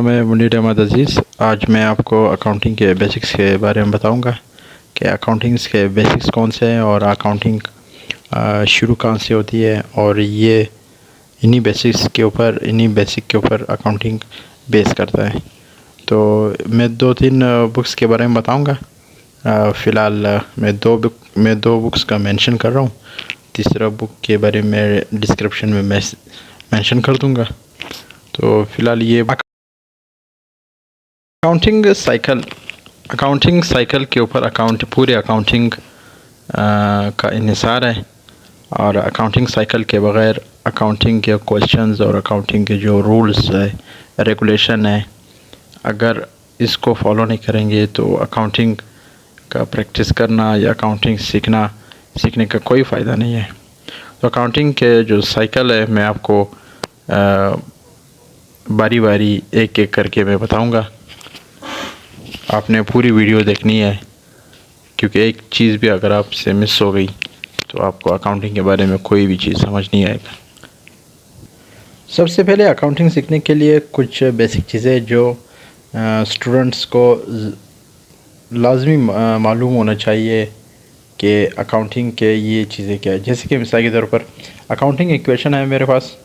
मैं मुनीर अहमद अज़ीज़। आज मैं आपको अकाउंटिंग के बेसिक्स के बारे में बताऊंगा कि अकाउंटिंग्स के बेसिक्स कौन से हैं और अकाउंटिंग शुरू कहाँ से होती है, और ये इन्हीं बेसिक के ऊपर अकाउंटिंग बेस करता है। तो मैं 2-3 बुक्स के बारे में बताऊंगा। फ़िलहाल मैं दो बुक्स का मेंशन कर रहा हूँ। तीसरा बुक के बारे में डिस्क्रिप्शन में मैं मेंशन कर दूँगा। तो फ़िलहाल ये अकाउंटिंग साइकिल के ऊपर पूरे अकाउंटिंग का इन्हिसार है। और अकाउंटिंग साइकिल के बग़ैर अकाउंटिंग के क्वेश्चंस और अकाउंटिंग के जो रूल्स है, रेगुलेशन है, अगर इसको फॉलो नहीं करेंगे तो अकाउंटिंग का प्रैक्टिस करना या अकाउंटिंग सीखने का कोई फ़ायदा नहीं है। तो अकाउंटिंग के जो साइकिल है मैं आपको बारी बारी एक एक करके मैं बताऊंगा। आपने पूरी वीडियो देखनी है, क्योंकि एक चीज़ भी अगर आपसे मिस हो गई तो आपको अकाउंटिंग के बारे में कोई भी चीज़ समझ नहीं आएगा। सबसे पहले अकाउंटिंग सीखने के लिए कुछ बेसिक चीज़ें जो स्टूडेंट्स को लाजमी मालूम होना चाहिए कि अकाउंटिंग के ये चीज़ें क्या है। जैसे कि मिसाल के तौर पर अकाउंटिंग इक्वेशन है मेरे पास,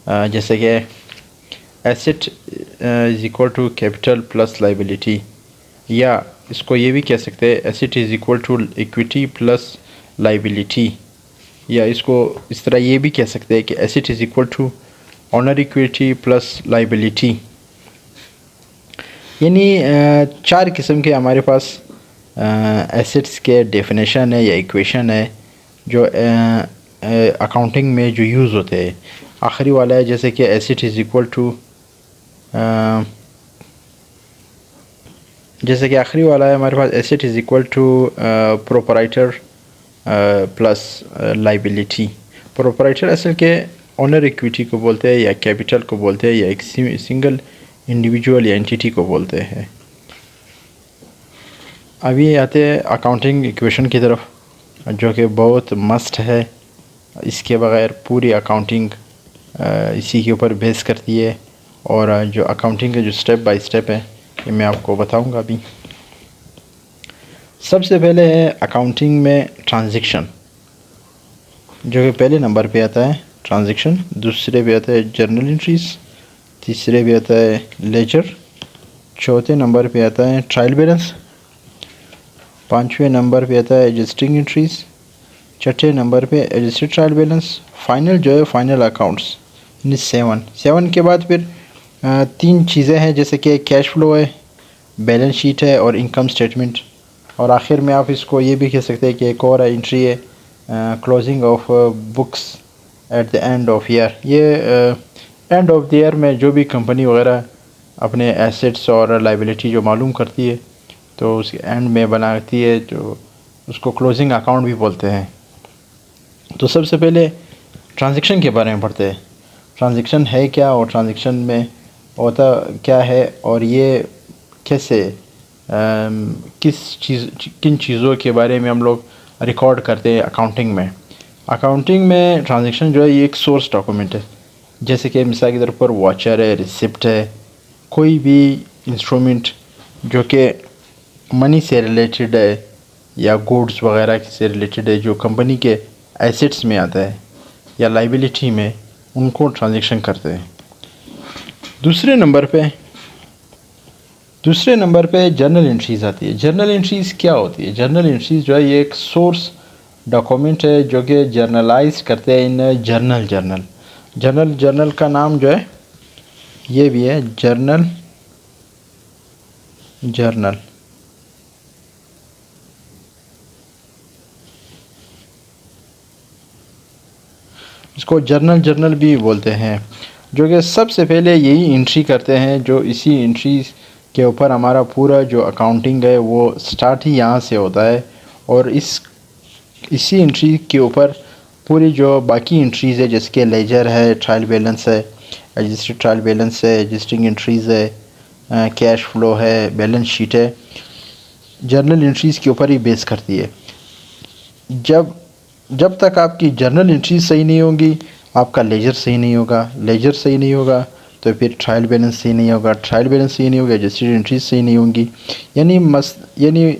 जैसे कि asset is equal to capital plus liability, या इसको ये भी कह सकते हैं asset is equal to equity plus liability, या इसको इस तरह ये भी कह सकते हैं कि asset is equal to owner equity plus liability. यानी 4 किस्म के हमारे पास एसेट्स के डेफिनेशन है या इक्वेशन है जो अकाउंटिंग में जो यूज़ होते हैं। आखिरी वाला है जैसे कि एसेट इज़ इक्वल टू जैसे कि आखिरी वाला है हमारे पास asset is equal to proprietor plus liability. Proprietor असल के ऑनर इक्विटी को बोलते हैं या कैपिटल को बोलते हैं या एक सिंगल इंडिविजुअल या एंटिटी को बोलते हैं। अभी आते हैं अकाउंटिंग इक्वेशन की तरफ, जो कि बहुत मस्ट है। इसके बग़ैर पूरी अकाउंटिंग इसी के ऊपर बेस करती है। और जो अकाउंटिंग के जो स्टेप बाय स्टेप है ये मैं आपको बताऊंगा अभी। सबसे पहले है अकाउंटिंग में ट्रांजैक्शन, जो कि पहले नंबर पे आता है ट्रांजैक्शन। दूसरे पे आता है जर्नल एंट्रीज। तीसरे पे आता है लेजर। चौथे नंबर पे आता है ट्रायल बैलेंस। पाँचवें नंबर पे आता है एडजस्टिंग एंट्रीज। छठे नंबर पे एडजस्टेड ट्रायल बैलेंस। फाइनल जो है फाइनल अकाउंट्स, यानी 7 के बाद फिर 3 चीज़ें हैं, जैसे कि कैश फ्लो है, बैलेंस शीट है और इनकम स्टेटमेंट। और आखिर में आप इसको ये भी कह सकते हैं कि एक और एंट्री है closing of books at the end of year. ये एंड ऑफ द ईयर में जो भी कंपनी वगैरह अपने एसेट्स और लाइबिलिटी जो मालूम करती है तो उसके एंड में बनाती है, जो उसको क्लोजिंग अकाउंट भी बोलते हैं। तो सबसे पहले ट्रांजैक्शन के बारे में पढ़ते हैं। ट्रांजैक्शन है क्या और ट्रांजैक्शन में होता क्या है, और ये कैसे किन चीज़ों के बारे में हम लोग रिकॉर्ड करते हैं अकाउंटिंग में। अकाउंटिंग में ट्रांजैक्शन जो है ये एक सोर्स डॉक्यूमेंट है। जैसे कि मिसाल के तौर पर वाचर है, रिसिप्ट है, कोई भी इंस्ट्रूमेंट जो कि मनी से रिलेटेड है या गुड्स वगैरह से रिलेटेड है, जो कंपनी के एसेट्स में आता है या लाइबिलिटी में, उनको ट्रांजैक्शन करते हैं। दूसरे नंबर पे जर्नल एंट्रीज़ आती है। जर्नल एंट्रीज़ क्या होती है? जर्नल एंट्रीज़ जो है ये एक सोर्स डॉक्यूमेंट है जो कि जर्नलाइज करते हैं इन जर्नल का नाम जो है ये भी है जर्नल। इसको जर्नल भी बोलते हैं, जो कि सबसे पहले यही एंट्री करते हैं। जो इसी एंट्रीज के ऊपर हमारा पूरा जो अकाउंटिंग है वो स्टार्ट ही यहाँ से होता है, और इसी एंट्री के ऊपर पूरी जो बाकी एंट्रीज़ है, जैसे कि लेजर है, ट्रायल बैलेंस है, एडजस्टेड ट्रायल बैलेंस है, एडजस्टिंग एंट्रीज़ है, कैश फ्लो है, बैलेंस शीट है, जर्नल एंट्रीज़ के ऊपर ही बेस करती है। जब तक आपकी जर्नल एंट्रीज सही नहीं होंगी, आपका लेजर सही नहीं होगा। लेजर सही नहीं होगा तो फिर ट्रायल बैलेंस सही नहीं होगा, ट्रायल बैलेंस सही नहीं होगा, रजिस्टर्ड एंट्रीज सही नहीं होंगी। यानी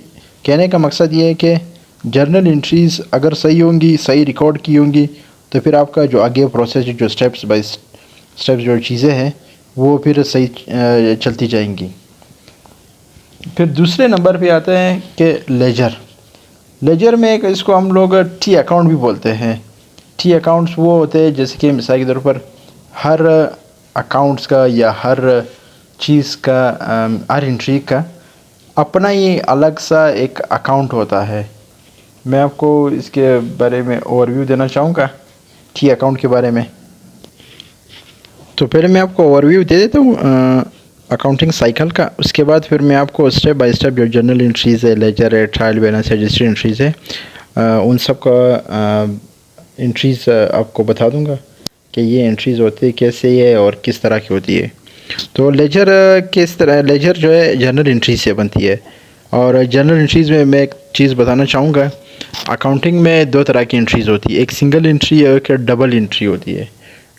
कहने का मकसद ये है कि जर्नल एंट्रीज़ अगर सही होंगी, सही रिकॉर्ड की होंगी, तो फिर आपका जो आगे प्रोसेस, जो स्टेप्स बाय स्टेप्स जो चीज़ें हैं वो फिर सही चलती जाएंगी। फिर दूसरे नंबर पे आते हैं कि लेजर। लेजर में एक इसको हम लोग टी अकाउंट भी बोलते हैं। टी अकाउंट्स वो होते हैं जैसे कि मिसाल के तौर पर हर अकाउंट्स का या हर चीज़ का, हर एंट्री का अपना ही अलग सा एक अकाउंट होता है। मैं आपको इसके बारे में ओवरव्यू देना चाहूँगा टी अकाउंट के बारे में। तो पहले मैं आपको ओवरव्यू दे देता हूँ अकाउंटिंग साइकिल का, उसके बाद फिर मैं आपको स्टेप बाय स्टेप जो जर्नल एंट्रीज़ है, लेजर है, ट्रायल बैलेंस है, रजिस्टर्ड एंट्रीज़ है, उन सब का एंट्रीज़ आपको बता दूंगा कि ये एंट्रीज़ होती है कैसे है और किस तरह की होती है। तो लेजर किस तरह, लेजर जो है जर्नल एंट्री से बनती है। और जर्नल एंट्रीज़ में मैं एक चीज़ बताना चाहूँगा, अकाउंटिंग में दो तरह की एंट्रीज़ होती है, एक सिंगल एंट्री और एक डबल एंट्री होती है।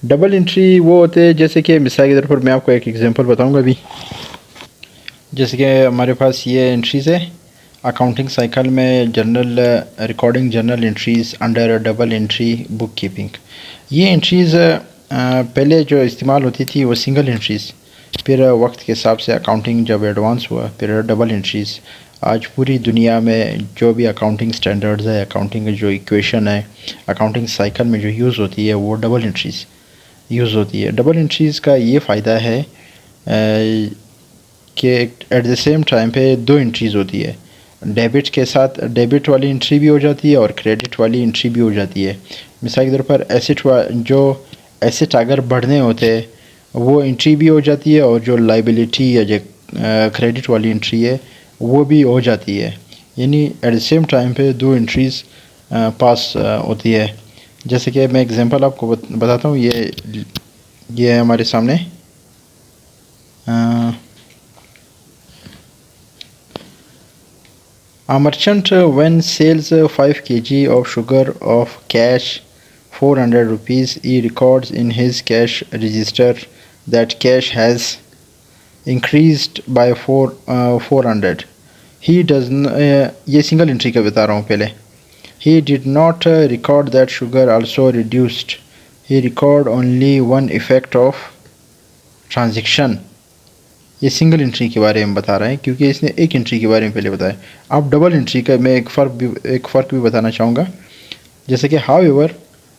डबल एंट्री वो होते हैं जैसे कि मिसाल के तौर पर मैं आपको एक एग्जांपल बताऊंगा अभी। जैसे कि हमारे पास ये एंट्रीज़ है अकाउंटिंग साइकिल में, journal recording journal entries under double entry book keeping. ये एंट्रीज़ पहले जो इस्तेमाल होती थी वो सिंगल एंट्रीज़, फिर वक्त के हिसाब से अकाउंटिंग जब एडवांस हुआ फिर डबल एंट्रीज़। आज पूरी दुनिया में जो भी अकाउंटिंग स्टैंडर्ड्स है, अकाउंटिंग जो इक्वेशन है, अकाउंटिंग साइकिल में जो यूज़ होती है वो डबल एंट्रीज़ यूज़ होती है। डबल एंट्रीज़ का ये फ़ायदा है कि एट द सेम टाइम पे दो एंट्रीज़ होती है। डेबिट के साथ डेबिट वाली एंट्री भी हो जाती है और क्रेडिट वाली एंट्री भी हो जाती है। मिसाल के तौर पर जो एसेट अगर बढ़ने होते हैं वो एंट्री भी हो जाती है, और जो लाइबिलिटी या जो क्रेडिट वाली एंट्री है वो भी हो जाती है। यानी एट द सेम टाइम पे दो एंट्रीज़ पास होती है। जैसे कि मैं एग्जांपल आपको बताता हूँ। ये है हमारे सामने, a merchant when sells 5 kg of sugar of cash 400 rupees, he records in his cash register that cash has increased by 400. He does ये सिंगल एंट्री का बता रहा हूँ पहले। He did not record that sugar also reduced. He record only one effect of transaction. ये single entry के बारे में बता रहे हैं क्योंकि इसने एक एंट्री के बारे में पहले बताया। अब डबल एंट्री का मैं एक फ़र्क भी बताना चाहूँगा। जैसे कि however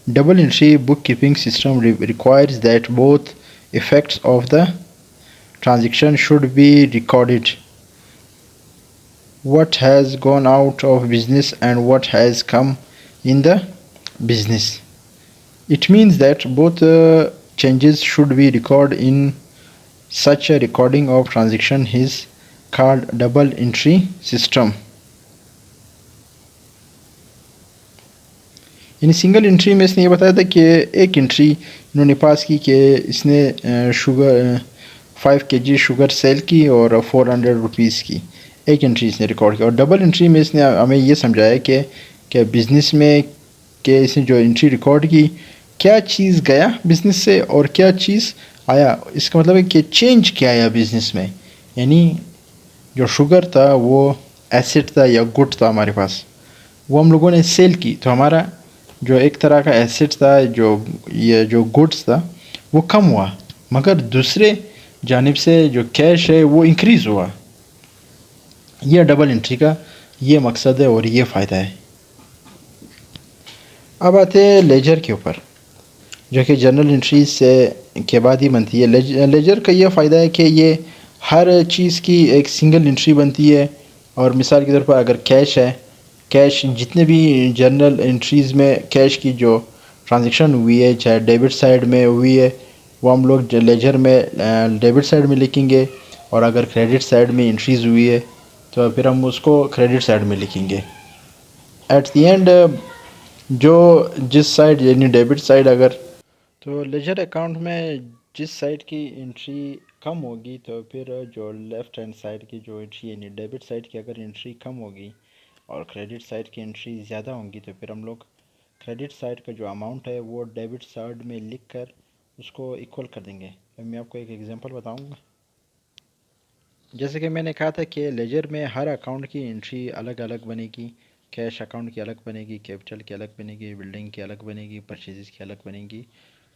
double entry book keeping system requires that both effects of the transaction should be recorded, what has gone out of business and what has come in the business. It means that both changes should be recorded. In such a recording of transaction is called double entry system. In single entry में इसने ये बताया था कि एक entry इन्होंने पास की कि इसने शुगर 5 kg शुगर सेल की और 400 रुपीज़ की एक एंट्री इसने रिकॉर्ड किया। और डबल एंट्री में इसने हमें ये समझाया कि बिज़नेस में कि इसने जो एंट्री रिकॉर्ड की, क्या चीज़ गया बिज़नेस से और क्या चीज़ आया। इसका मतलब है कि चेंज क्या आया बिज़नेस में। यानी जो शुगर था वो एसेट था या गुड था हमारे पास, वो हम लोगों ने सेल की, तो हमारा जो एक तरह का एसेट था, जो गुड्स था वो कम हुआ, मगर दूसरे जानिब से जो कैश है वो इंक्रीज़ हुआ। यह डबल एंट्री का ये मकसद है और ये फ़ायदा है। अब आते हैं लेजर के ऊपर, जो कि जर्नल एंट्री से के बाद ही बनती है। लेजर का ये फ़ायदा है कि ये हर चीज़ की एक सिंगल एंट्री बनती है। और मिसाल के तौर पर अगर कैश है, कैश जितने भी जर्नल एंट्रीज़ में कैश की जो ट्रांजैक्शन हुई है, चाहे डेबिट साइड में हुई है, वो हम लोग लेजर में डेबिट साइड में लिखेंगे, और अगर क्रेडिट साइड में एंट्रीज़ हुई है तो फिर हम उसको क्रेडिट साइड में लिखेंगे। एट द एंड जो जिस साइड यानी डेबिट साइड अगर, तो लेजर अकाउंट में जिस साइड की एंट्री कम होगी तो फिर जो लेफ़्ट हैंड साइड की जो एंट्री यानी डेबिट साइड की अगर एंट्री कम होगी और क्रेडिट साइड की एंट्री ज़्यादा होंगी तो फिर हम लोग क्रेडिट साइड का जो अमाउंट है वो डेबिट साइड में लिख कर उसको इक्वल कर देंगे। मैं आपको एक एग्जांपल बताऊंगा। जैसे कि मैंने कहा था कि लेजर में हर अकाउंट की एंट्री अलग अलग बनेगी। कैश अकाउंट की अलग बनेगी, कैपिटल की अलग बनेगी, बिल्डिंग की अलग बनेगी, परचेजेस की अलग बनेगी।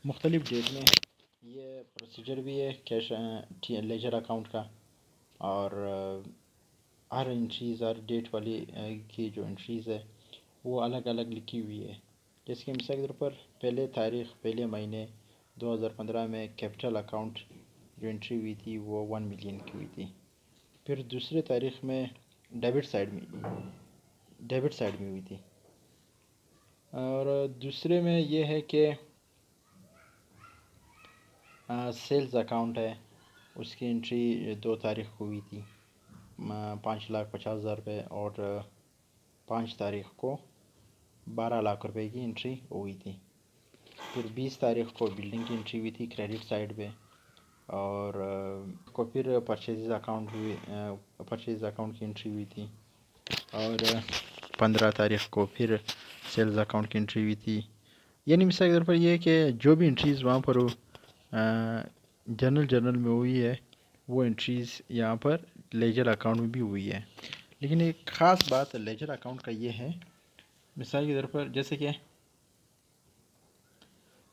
मुख्तलिफ डेट में ये प्रोसीजर भी है कैश लेजर अकाउंट का। और हर एंट्रीज़, हर डेट वाली की जो एंट्रीज़ है वो अलग अलग लिखी हुई है। जैसे कि मिसाल के तौर पर पहले तारीख, पहले महीने 2015 में कैपिटल अकाउंट जो एंट्री हुई थी वो 1 मिलियन की हुई थी। फिर दूसरे तारीख में डेबिट साइड में हुई थी। और दूसरे में ये है कि सेल्स अकाउंट है, उसकी एंट्री 2 तारीख को हुई थी, 5,50,000 रुपये। और 5 तारीख को 12 लाख रुपए की एंट्री हुई थी। फिर 20 तारीख को बिल्डिंग की एंट्री हुई थी क्रेडिट साइड पे। और को फिर परचेज अकाउंट की एंट्री हुई थी। और 15 तारीख को फिर सेल्स अकाउंट की एंट्री हुई थी। यानी मिसाल के तौर पर ये है कि जो भी एंट्रीज़ वहाँ पर जर्नल में हुई है वो एंट्रीज़ यहाँ पर लेजर अकाउंट में भी हुई है। लेकिन एक ख़ास बात लेजर अकाउंट का ये है, मिसाल के तौर पर जैसे कि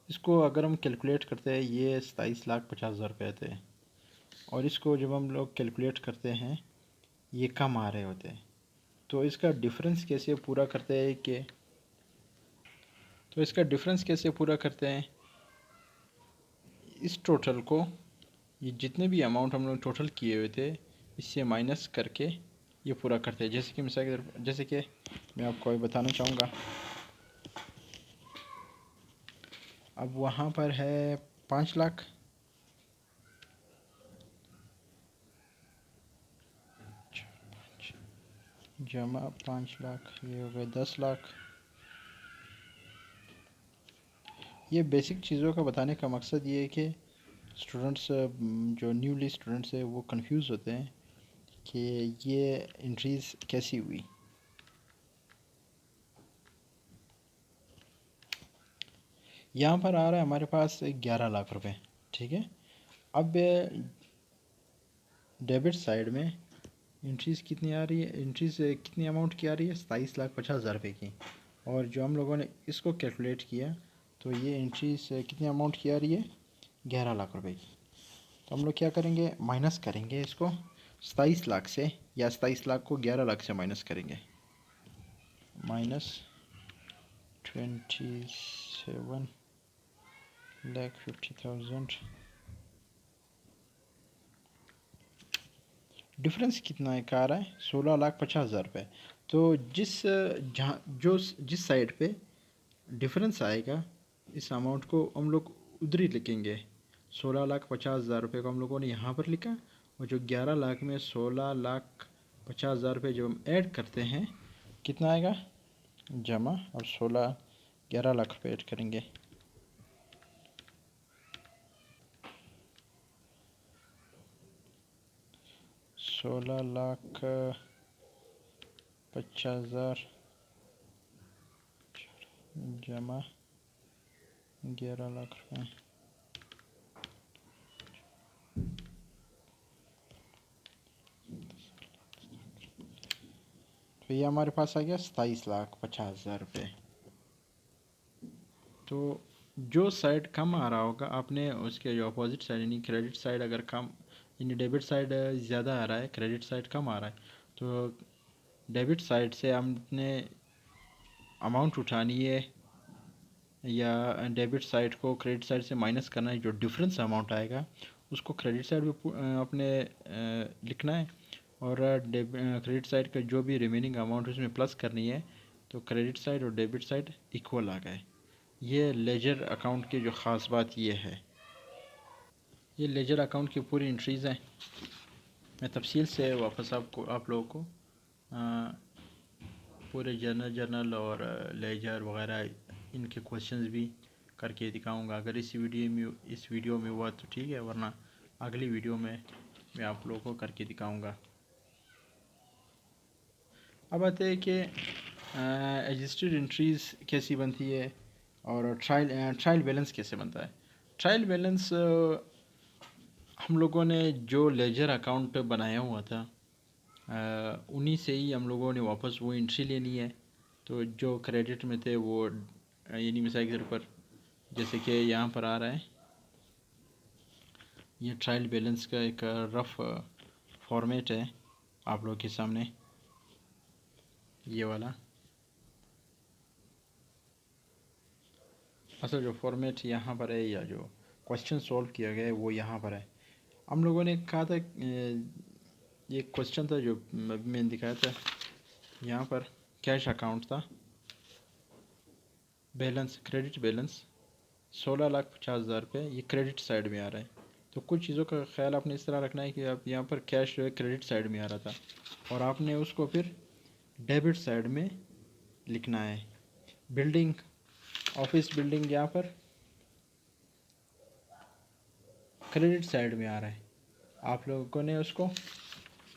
इसको अगर हम कैलकुलेट करते हैं, ये 27,50,000 रुपये थे। और इसको जब हम लोग कैलकुलेट करते हैं ये कम आ रहे होते हैं, तो इसका डिफरेंस कैसे पूरा करते हैं इस टोटल को, ये जितने भी अमाउंट हम लोग टोटल किए हुए थे इससे माइनस करके ये पूरा करते हैं। जैसे कि मिसाल के तौर पर, जैसे कि मैं आपको अभी बताना चाहूँगा, अब वहाँ पर है 5 लाख, जमा 5 लाख, ये हो गए 10 लाख। ये बेसिक चीज़ों का बताने का मकसद ये है कि स्टूडेंट्स, जो न्यूली स्टूडेंट्स है वो कंफ्यूज होते हैं कि ये एंट्रीज़ कैसी हुई। यहाँ पर आ रहा है हमारे पास 11 लाख रुपए, ठीक है। अब डेबिट साइड में एंट्रीज़ कितनी आ रही है, एंट्रीज़ कितनी अमाउंट की आ रही है, 27,50,000 रुपये की। और जो हम लोगों ने इसको कैलकुलेट किया तो ये एंट्रीज़ कितनी अमाउंट की आ रही है, 11 लाख रुपए की। तो हम लोग क्या करेंगे, माइनस करेंगे इसको 27 लाख से, या 27 लाख को 11 लाख से माइनस करेंगे। -27,50,000। डिफरेंस कितना है का आ रहा है, 16,50,000 रुपये। तो जिस साइड पे डिफरेंस आएगा इस अमाउंट को हम लोग उधर ही लिखेंगे। 16,50,000 रुपये को हम लोगों ने यहाँ पर लिखा, और जो 11 लाख में 16,50,000 रुपये जो हम ऐड करते हैं कितना आएगा, जमा, और 11 लाख रुपये ऐड करेंगे। सोलह लाख 50,000 जमा 11 लाख रुपये। तो ये हमारे पास आ गया 27,50,000 रुपये। तो जो साइड कम आ रहा होगा आपने उसके जो अपोजिट साइड यानी क्रेडिट साइड अगर कम, यानी डेबिट साइड ज़्यादा आ रहा है, क्रेडिट साइड कम आ रहा है, तो डेबिट साइड से हमने अमाउंट उठानी है, या डेबिट साइड को क्रेडिट साइड से माइनस करना है। जो डिफरेंस अमाउंट आएगा उसको क्रेडिट साइड पे अपने लिखना है, और क्रेडिट साइड का जो भी रिमेनिंग अमाउंट उसमें प्लस करनी है। तो क्रेडिट साइड और डेबिट साइड इक्वल आ गए। ये लेजर अकाउंट की जो ख़ास बात ये है। ये लेजर अकाउंट की पूरी एंट्रीज़ हैं। मैं तफसील से वापस आप लोगों को पूरे जर्नल और लेजर वगैरह इनके क्वेश्चंस भी करके दिखाऊंगा। अगर इस वीडियो में हुआ तो ठीक है, वरना अगली वीडियो में मैं आप लोगों को करके दिखाऊंगा। अब आते हैं कि एडजस्टेड एंट्रीज़ कैसी बनती है और ट्रायल बैलेंस कैसे बनता है। ट्रायल बैलेंस हम लोगों ने जो लेजर अकाउंट बनाया हुआ था उन्हीं से ही हम लोगों ने वापस वो एंट्री लेनी है। तो जो क्रेडिट में थे वो यानी मिसाल के तौर पर जैसे कि यहाँ पर आ रहा है, ये ट्रायल बैलेंस का एक रफ फॉर्मेट है आप लोगों के सामने, ये वाला। असल जो फॉर्मेट यहाँ पर है या जो क्वेश्चन सॉल्व किया गया है वो यहाँ पर है। हम लोगों ने कहा था ये क्वेश्चन था जो अभी मैंने दिखाया था, यहाँ पर कैश अकाउंट था, बैलेंस क्रेडिट बैलेंस 16,50,000 रुपये, ये क्रेडिट साइड में आ रहा है। तो कुछ चीज़ों का ख्याल आपने इस तरह रखना है कि आप यहाँ पर कैश जो है क्रेडिट साइड में आ रहा था और आपने उसको फिर डेबिट साइड में लिखना है। बिल्डिंग, ऑफिस बिल्डिंग यहाँ पर क्रेडिट साइड में आ रहा है, आप लोगों ने उसको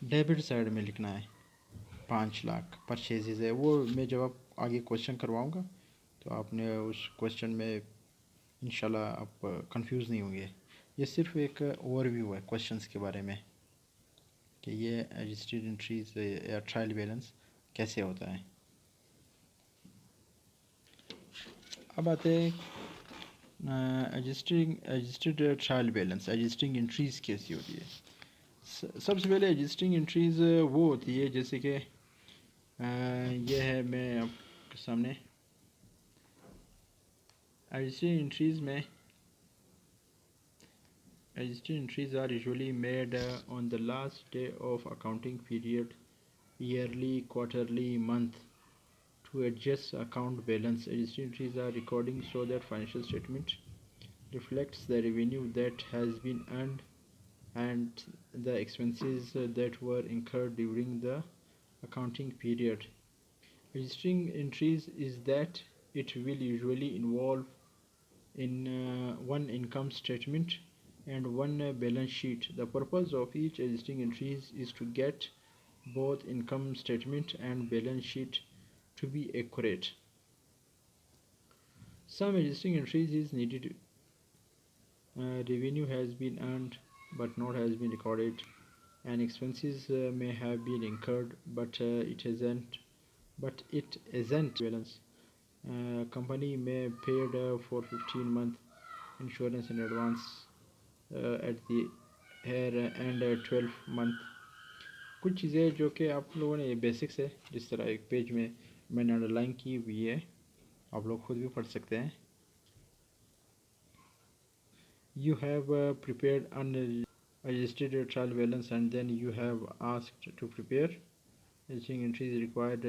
डेबिट साइड में लिखना है। 5,00,000 परचेजेज है, वो मैं जब आप आगे क्वेश्चन करवाऊँगा तो आपने उस क्वेश्चन में इंशाल्लाह आप कंफ्यूज नहीं होंगे। ये सिर्फ एक ओवरव्यू है क्वेश्चंस के बारे में कि ये रजिस्टर्ड एंट्रीज या ट्रायल बैलेंस कैसे होता है। अब आते हैं registered trial balance, registering entries कैसी होती है। सबसे पहले रजिस्टरिंग एंट्रीज़ वो होती है जैसे कि ये है मैं आपके सामने रजिस्टरिंग एंट्रीज़ में। Register entries are usually made on the last day of accounting period, yearly, quarterly, month, to adjust account balance. Register entries are recording so that financial statement reflects the revenue that has been earned and the expenses that were incurred during the accounting period. Registering entries is that it will usually involve in one income statement and one balance sheet. The purpose of each existing entries is to get both income statement and balance sheet to be accurate. Some existing entries is needed. Revenue has been earned but not has been recorded, and expenses may have been incurred but it isn't balance. Company may paid for 15 month insurance in advance at the and 12 month. कुछ चीज़ें जो कि आप लोगों ने basics है, जिस तरह एक पेज में मैंने अंडरलाइन की हुई है, आप लोग खुद भी पढ़ सकते हैं। You have prepared unregistered trial balance and then you have asked to prepare registering entries required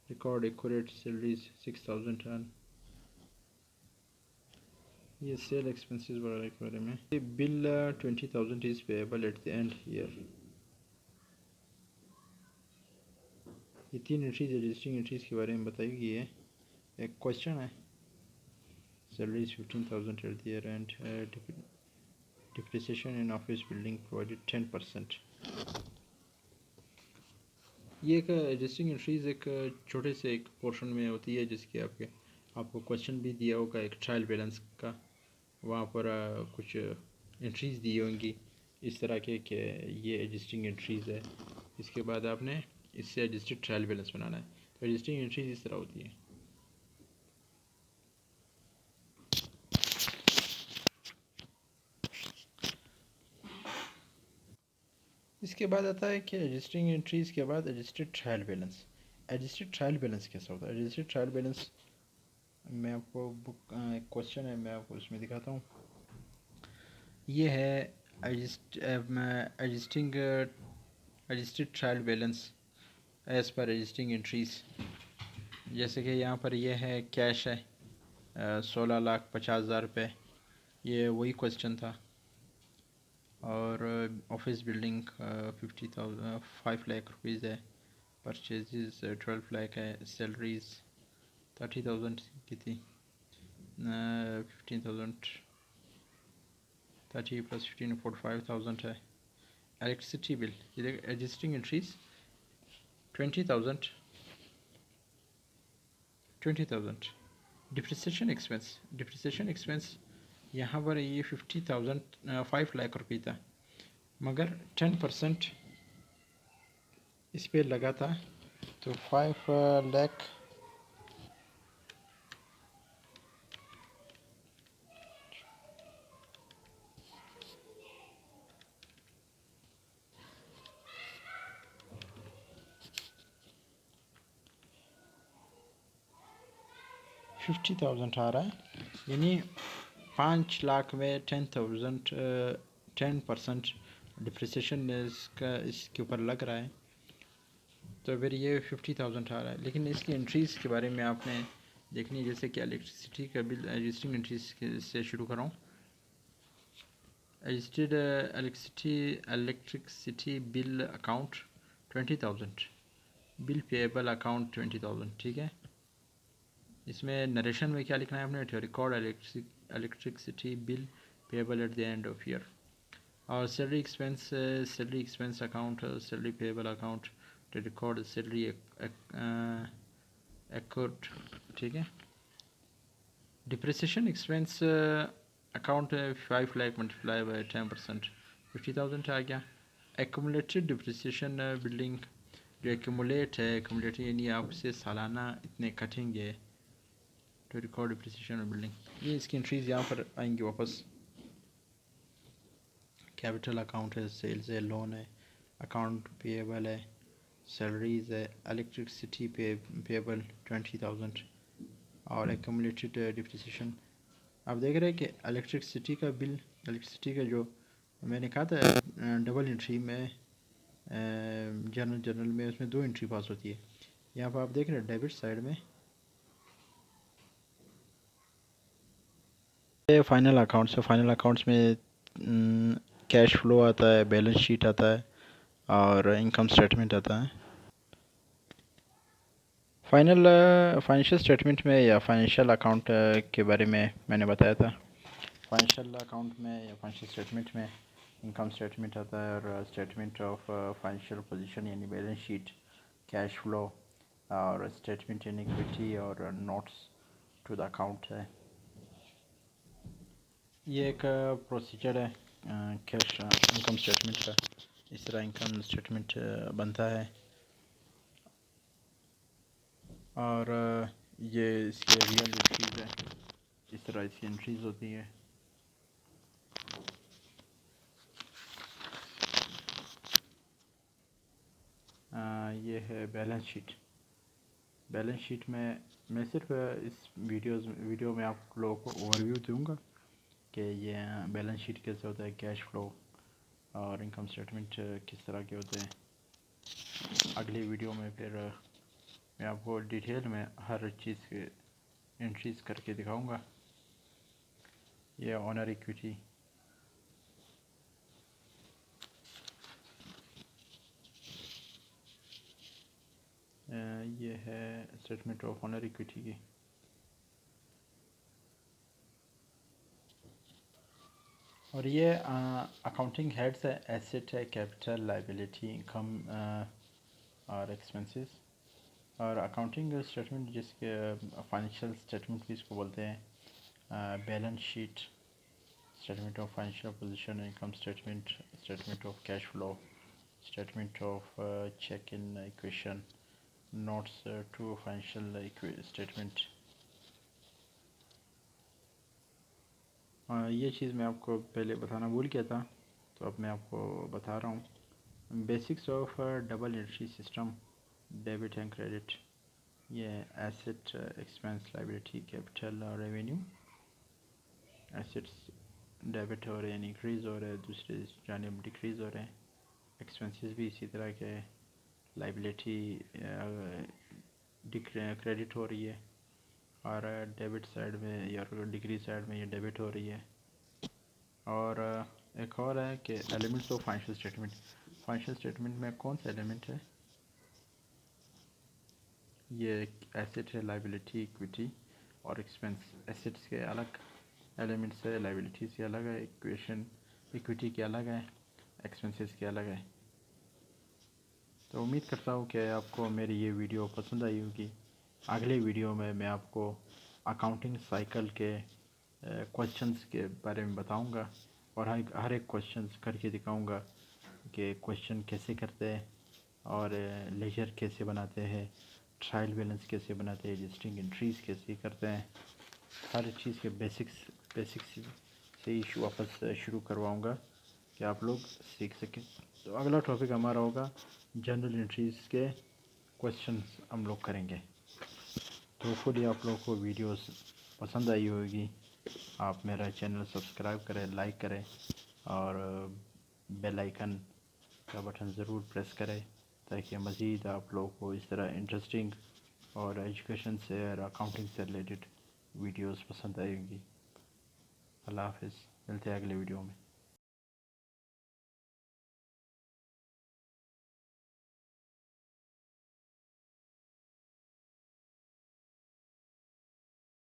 record accurate salaries 6,000 ton. ये सेल एक्सपेंसेस वगैरह के बारे में। Bill 20,000 is payable at the end year. ये 3 एंट्रीज रजिस्टरिंग एंट्रीज के बारे में बताई गई है। एक क्वेश्चन है, salary is 15,000 at the year and depreciation in office building provided 10%। ये एक रजिस्टरिंग एंट्रीज एक छोटे से एक पोर्शन में होती है जिसके आपको क्वेश्चन भी दिया होगा एक ट्रायल बैलेंस का, वहाँ पर कुछ एंट्रीज़ दी होंगी इस तरह के कि ये रजिस्टरिंग एंट्रीज़ है, इसके बाद आपने इससे रजिस्टर्ड ट्रायल बैलेंस बनाना है। तो रजिस्टरिंग एंट्रीज इस तरह होती है। इसके बाद आता है कि रजिस्टरिंग एंट्रीज़ के बाद registered trial balance. Registered trial balance कैसा होता है? रजिस्टर्ड ट्रायल बैलेंस मैं आपको बुक एक क्वेश्चन है, मैं आपको उसमें दिखाता हूँ। ये है registered trial balance as per registering entries. जैसे कि यहाँ पर ये है कैश है 16,50,000 रुपये, ये वही क्वेश्चन था। और ऑफिस बिल्डिंग 5 लाख रुपीज़ है, परचेजेस 12 लाख है, सैलरीज 30,000 की थी, 15,000 30 + 15 45,000 है। इलेक्ट्रिसिटी बिल, ये रजिस्टरिंग एंट्रीज 20,000 20,000। डिप्रिसिएशन एक्सपेंस यहाँ पर ये 5 लाख रुपये था, मगर 10% इस पे लगा था, तो 5 लाख 50,000 आ रहा है, यानी 5 लाख में 10% डिप्रिसिएशन इसका इसके ऊपर लग रहा है, तो फिर ये 50,000 आ रहा है। लेकिन इसकी एंट्रीज़ के बारे में आपने देखनी है, जैसे कि इलेक्ट्रिसिटी का बिल रजिस्टरिंग एंट्रीज से शुरू करूँ। Registered electricity bill account 20,000, bill payable account 20,000, ठीक है। इसमें नरेशन में क्या लिखना है आपने, to record electricity bill payable at the end of year. और salary expense account, salary payable account to record salary account, ठीक है। Depreciation expense account 5 lakh multiply by 10%, 50,000 आ गया। एक्यूमुलेटेड डिप्रिसिएशन बिल्डिंग, जो एक्यूमुलेट है, एक्यूमुलेट यानी आपसे सालाना इतने कटेंगे टू रिकॉर्ड डिप्रिसिएशन बिल्डिंग, ये इसकी एंट्रीज यहाँ पर आएंगी वापस। कैपिटल अकाउंट है, सेल्स है, लोन है, अकाउंट पेएबल है, सैलरीज है, इलेक्ट्रिसिटी पेएबल 20,000 और एक्यूमुलेटेड डिप्रिसिएशन। आप देख रहे हैं कि इलेक्ट्रिसिटी का बिल, इलेक्ट्रिसिटी का जो मैंने कहा था डबल एंट्री में, जनरल में उसमें 2 एंट्री पास होती है। यहाँ पर आप देख रहे हैं डेबिट साइड में फाइनल अकाउंट्स है, फाइनल अकाउंट्स में कैश फ्लो आता है, बैलेंस शीट आता है और इनकम स्टेटमेंट आता है। फाइनेंशियल स्टेटमेंट में या फाइनेंशियल अकाउंट के बारे में मैंने बताया था। फाइनेंशियल अकाउंट में या फाइनेंशियल स्टेटमेंट में इनकम स्टेटमेंट आता है और स्टेटमेंट ऑफ फाइनेंशियल पोजीशन यानी बैलेंस शीट, कैश फ्लो और स्टेटमेंट इन इक्विटी और नोट्स टू द अकाउंट है। ये एक प्रोसीजर है कैश इनकम स्टेटमेंट का, इस तरह इनकम स्टेटमेंट बनता है और ये इसकी रियल एंट्रीज है, इस तरह इसकी एंट्रीज होती है। ये है बैलेंस शीट। बैलेंस शीट में मैं सिर्फ इस वीडियो में आप लोगों को ओवरव्यू दूंगा कि ये बैलेंस शीट कैसे होता है, कैश फ्लो और इनकम स्टेटमेंट किस तरह के होते हैं। अगली वीडियो में फिर मैं आपको डिटेल में हर चीज़ के एंट्रीज करके दिखाऊंगा। ये ऑनर इक्विटी, ये है स्टेटमेंट ऑफ ऑनर इक्विटी की। और ये अकाउंटिंग हेड्स है, एसेट है, कैपिटल, लाइबिलिटी, इनकम और एक्सपेंसेस। और अकाउंटिंग स्टेटमेंट जिसके फाइनेंशियल स्टेटमेंट भी इसको बोलते हैं, balance sheet, statement of financial position, income statement, statement of cash flow, statement of check in equation, notes to financial statement. ये चीज़ मैं आपको पहले बताना भूल गया था, तो अब मैं आपको बता रहा हूँ। Basics of double entry system, debit and credit. ये एसेट, एक्सपेंस, लाइबिलिटी, कैपिटल और रेवेन्यू। एसेट्स डेबिट हो रहे हैं, इंक्रीज़ हो रहे हैं, दूसरे जानिब डिक्रीज़ हो रहे हैं। एक्सपेंसेस भी इसी तरह के, लाइबिलिटी क्रेडिट हो रही है और डेबिट साइड में या डिक्री साइड में ये डेबिट हो रही है। और एक और है कि elements of financial statement. Financial statement में कौन सा एलिमेंट है, ये एसेट है, लाइबिलिटी, इक्विटी और एक्सपेंस। एसेट्स के अलग एलिमेंट्स है, लाइबिलिटीज़ के अलग है, इक्विटी के अलग है, एक्सपेंसेस के अलग है। तो उम्मीद करता हूँ कि आपको मेरी ये वीडियो पसंद आई होगी। अगले वीडियो में मैं आपको अकाउंटिंग साइकिल के क्वेश्चंस के बारे में बताऊंगा और हर एक क्वेश्चंस करके दिखाऊंगा कि क्वेश्चन कैसे करते हैं और लेजर कैसे बनाते हैं, ट्रायल बैलेंस कैसे बनाते हैं, लिस्टिंग एंट्रीज कैसे करते हैं। हर चीज़ के बेसिक्स से इशू वापस शुरू करवाऊंगा कि आप लोग सीख सकें। तो अगला टॉपिक हमारा होगा जनरल एंट्रीज़ के क्वेश्चंस हम लोग करेंगे। तो होपफुली आप लोगों को वीडियोस पसंद आई होगी। आप मेरा चैनल सब्सक्राइब करें, लाइक करें और बेल आइकन का बटन ज़रूर प्रेस करें ताकि मज़ीद आप लोगों को इस तरह इंटरेस्टिंग और एजुकेशन से और अकाउंटिंग से रिलेटेड वीडियोस पसंद आएंगी। अल्लाह हाफ़िज़, मिलते हैं अगले वीडियो में।